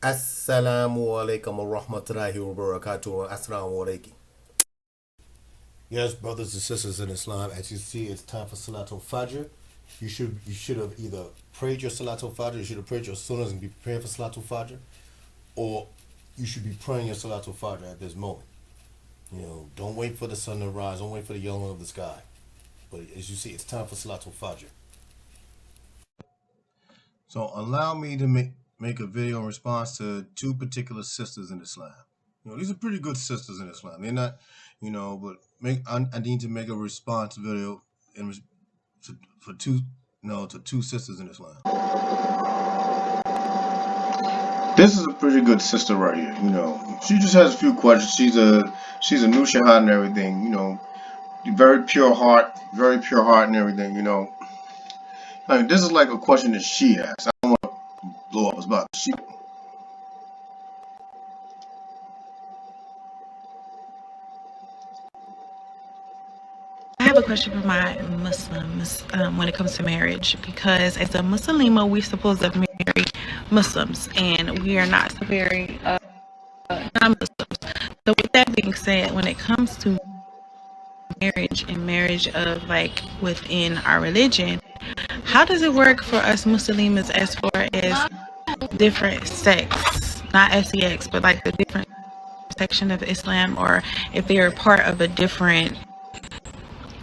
Assalamu alaikum wa rahmatullahi wa barakatuh. Assalamu alaikum. Yes, brothers and sisters in Islam, as you see, it's time for Salatul Fajr. You should have either prayed your Salatul Fajr, you should have prayed your Sunnahs and be preparing for Salatul Fajr, or you should be praying your Salatul Fajr at this moment. Don't wait for the sun to rise, don't wait for the yellowing of the sky. But as you see, it's time for Salatul Fajr. So allow me to make a video in response to two particular sisters in Islam. These are pretty good sisters in Islam. They're not, but I need to make a response video in for two, to two sisters in Islam. This is a pretty good sister right here. She just has a few questions. She's a new shahad and everything. Very pure heart and everything. This is like a question that she asked. I don't want to blow up his spot. I have a question for my Muslims when it comes to marriage, because as a Muslima, we're supposed to marry Muslims, and we are not to marry non-Muslims. So with that being said, when it comes to marriage and marriage of like within our religion, how does it work for us Muslims as far as different sects, not sex, but like the different section of Islam, or if they are part of a different,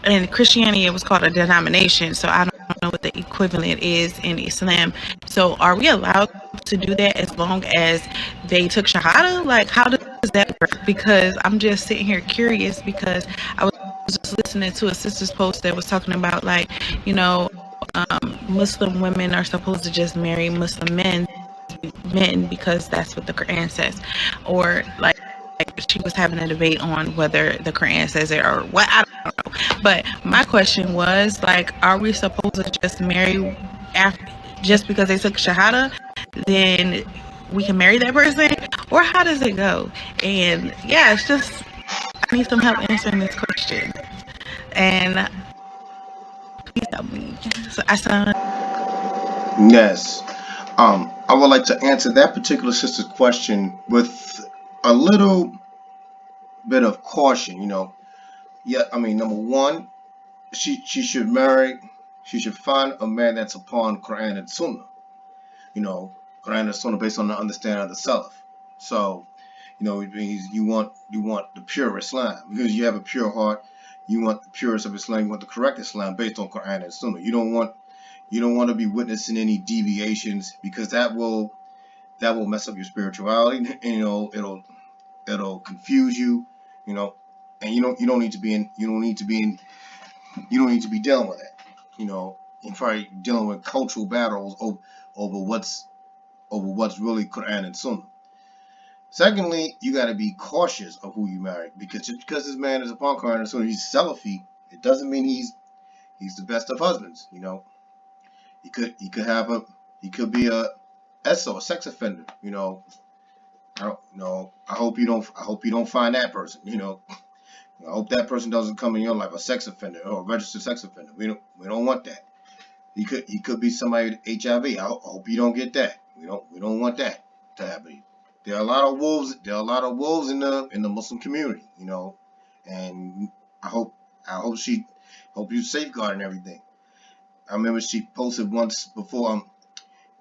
in Christianity it was called a denomination, so I don't know what the equivalent is in Islam. So are we allowed to do that as long as they took shahada? Like, how does that work? Because I'm just sitting here curious, because I was just listening to a sister's post that was talking about, like, you know Muslim women are supposed to just marry Muslim men because that's what the Quran says, or like she was having a debate on whether the Quran says it or what, I don't know. But my question was, like, are we supposed to just marry after, just because they took shahada, then we can marry that person, or how does it go? And yeah, it's just, I need some help answering this question. And please help me. So I sound. Yes. I would like to answer that particular sister's question with a little bit of caution. Yeah, I mean, number one, she should marry, she should find a man that's upon Quran and Sunnah. You know, Quran and Sunnah based on the understanding of the Salaf. So, it means you want the pure Islam because you have a pure heart. You want the purest of Islam. You want the correct Islam based on Quran and Sunnah. You don't want to be witnessing any deviations because that will mess up your spirituality. And, it'll confuse you. You know, and you don't need to be in. You don't need to be dealing with that. You're probably dealing with cultural battles over what's really Quran and Sunnah. Secondly, you got to be cautious of who you marry, because just because this man is upon Quran and Sunnah, he's Salafi, it doesn't mean he's the best of husbands. He could be a SO, a sex offender. I don't know. I hope you don't find that person. I hope that person doesn't come in your life a sex offender or a registered sex offender. We don't want that. He could be somebody with HIV. I hope you don't get that. We don't want that to happen. There are a lot of wolves. There are a lot of wolves in the Muslim community. And I hope you safeguarding everything. I remember she posted once before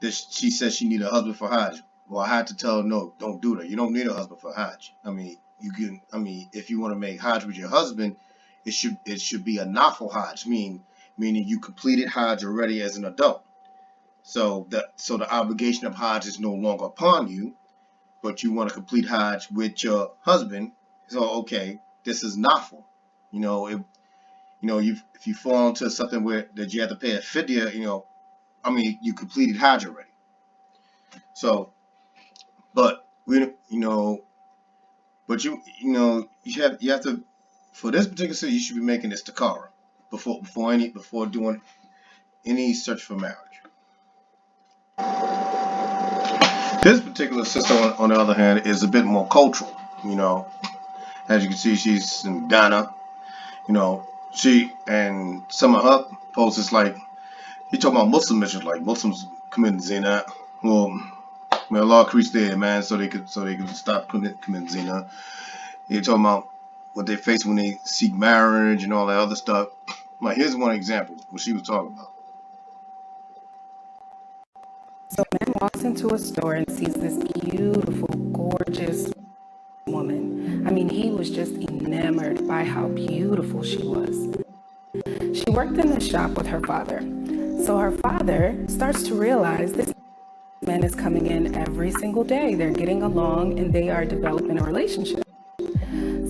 this. She said she needed a husband for Hajj. Well, I had to tell her, no, don't do that. You don't need a husband for Hajj. I mean, you can. I mean, if you want to make Hajj with your husband, it should be a nafil Hajj, meaning you completed Hajj already as an adult. So the obligation of Hajj is no longer upon you, but you want to complete Hajj with your husband. So okay, this is nafil. If you fall into something where that you have to pay a fidya, you completed Hajj already. So, but you have to, for this particular city, you should be making this takara before doing any search for marriage. This particular sister, on the other hand, is a bit more cultural. As you can see, she's in Ghana. She and some of her posts is like, he talking about Muslim issues, like Muslims committing zina. Well, Man, law increase there, man, so they could stop committing zina. You're talking about what they face when they seek marriage and all that other stuff. Like, here's one example what she was talking about. So a man walks into a store and sees this beautiful, gorgeous woman. I mean, he was just enamored by how beautiful she was. She worked in the shop with her father. So her father starts to realize this man is coming in every single day. They're getting along and they are developing a relationship.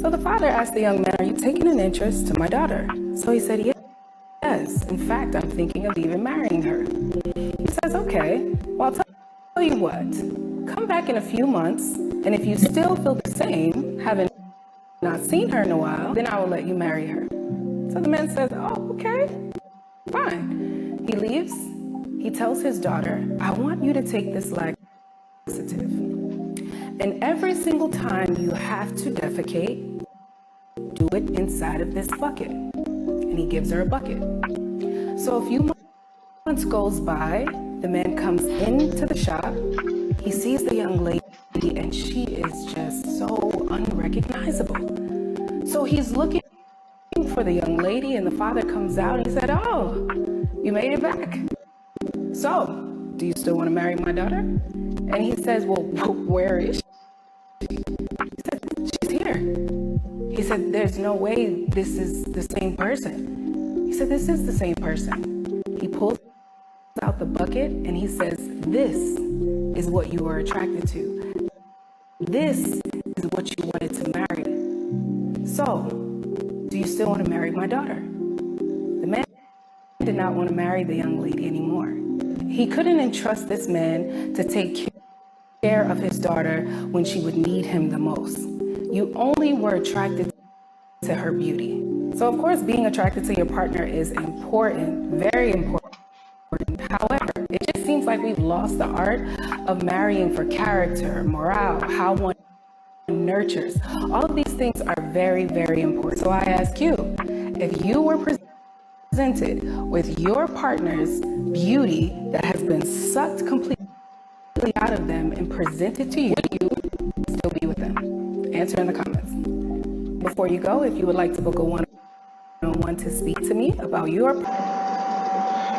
So the father asked the young man, "Are you taking an interest to my daughter?" So he said, "Yes. In fact, I'm thinking of even marrying her." He says, "Okay, well, I'll tell you what. Come back in a few months, and if you still feel the same, having not seen her in a while, then I will let you marry her." So the man says, "Oh, okay, fine." He leaves. He tells his daughter, "I want you to take this laxative. And every single time you have to defecate, do it inside of this bucket." And he gives her a bucket. So a few months goes by. The man comes into the shop. He sees the young lady, and she is just so unrecognizable. So he's looking for the young lady, and the father comes out and he said, "Oh, you made it back. So, do you still want to marry my daughter?" And he says, "Well, where is she?" He said, "She's here." He said, "There's no way this is the same person." He said, "This is the same person." He pulls out the bucket and he says, "This is what you were attracted to. This is what you wanted to marry. So, do you still want to marry my daughter?" The man did not want to marry the young lady anymore. He couldn't entrust this man to take care of his daughter when she would need him the most. You only were attracted to her beauty. So of course, being attracted to your partner is important, very important. However, it just seems like we've lost the art of marrying for character, morale, how one nurtures. All of these things are very, very important. So I ask you, if you were presented with your partner's beauty that has been sucked completely out of them and presented to you, would you still be with them? Answer in the comments. Before you go, if you would like to book a one-on-one to speak to me about your...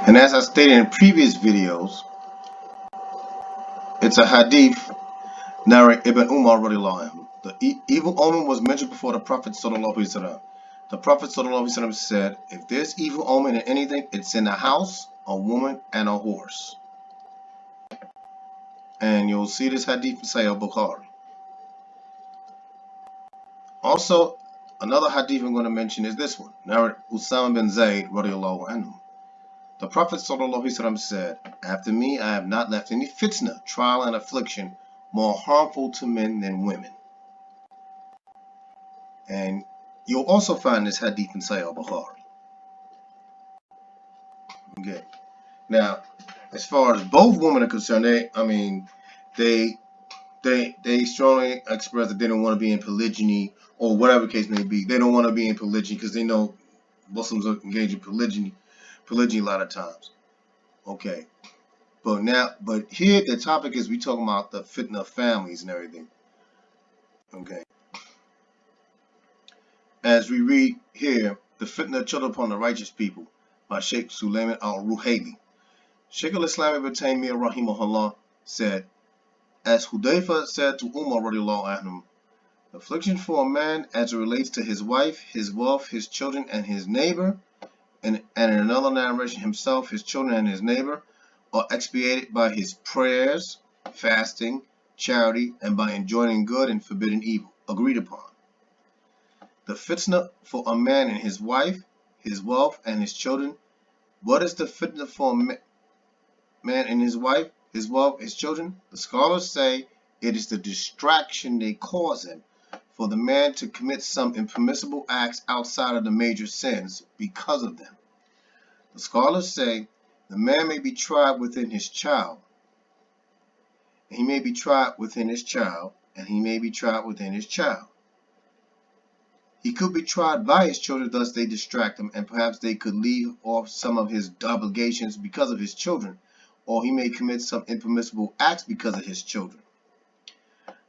And as I stated in previous videos, it's a hadith narrated Ibn Umar radiallahu anhu. The evil omen was mentioned before the Prophet sallallahu alaihi wasallam. The Prophet sallallahu alaihi wasallam said, "If there's evil omen in anything, it's in a house, a woman, and a horse." And you'll see this hadith in Sahih Bukhari. Also, another hadith I'm going to mention is this one, narrated Usama bin Zayd radiallahu anhu. The Prophet ﷺ said, "After me, I have not left any fitna, trial, and affliction more harmful to men than women." And you'll also find this hadith in Sahih Bukhari. Okay. Now, as far as both women are concerned, they strongly express that they don't want to be in polygyny or whatever the case may be. They don't want to be in polygyny because they know Muslims are engaged in polygyny a lot of times. Okay. But here the topic is we talking about the fitna of families and everything. Okay. As we read here, the fitna children upon the righteous people by Sheikh Sulaiman al-Ruhaili. Sheikh al-Islam ibn Taymiyyah rahimahullah said, as Hudayfa said to Umar radiallahu anhu, affliction for a man as it relates to his wife, his wealth, his children, and his neighbor, and in another narration, himself, his children, and his neighbor, are expiated by his prayers, fasting, charity, and by enjoining good and forbidding evil, agreed upon. The fitna for a man and his wife, his wealth, and his children. What is the fitna for a man and his wife, his wealth, his children? The scholars say it is the distraction they cause him for the man to commit some impermissible acts outside of the major sins because of them. The scholars say the man may be tried within his child. He may be tried within his child, and he may be tried within his child. He could be tried by his children, thus they distract him, and perhaps they could leave off some of his obligations because of his children, or he may commit some impermissible acts because of his children.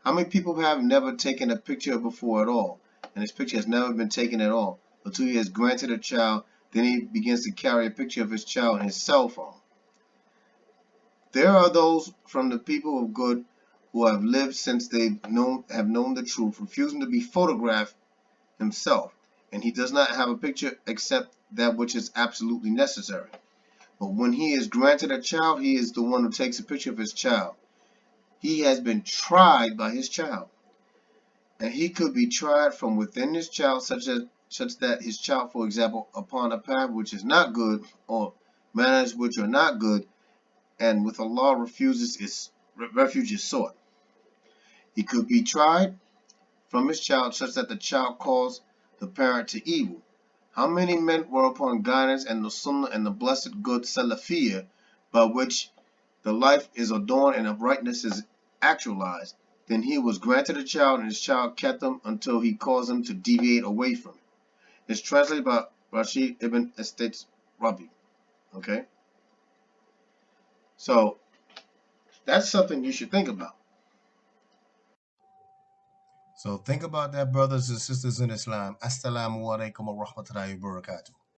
How many people have never taken a picture before at all, and his picture has never been taken at all until he has granted a child, then he begins to carry a picture of his child in his cell phone. There are those from the people of good who have lived since they have known the truth, refusing to be photographed himself, and he does not have a picture except that which is absolutely necessary. But when he is granted a child, he is the one who takes a picture of his child. He has been tried by his child, and he could be tried from within his child, such that his child, for example, upon a path which is not good, or manners which are not good, and with Allah refuge is sought. He could be tried from his child, such that the child calls the parent to evil. How many men were upon guidance and the Sunnah and the blessed good Salafiyah, by which the life is adorned and uprightness is actualized? Then he was granted a child, and his child kept him until he caused him to deviate away from it. It's translated by Rashid ibn Estates Rabi. Okay? So, that's something you should think about. So think about that, brothers and sisters in Islam. Assalamu alaikum wa rahmatullahi wa barakatuh.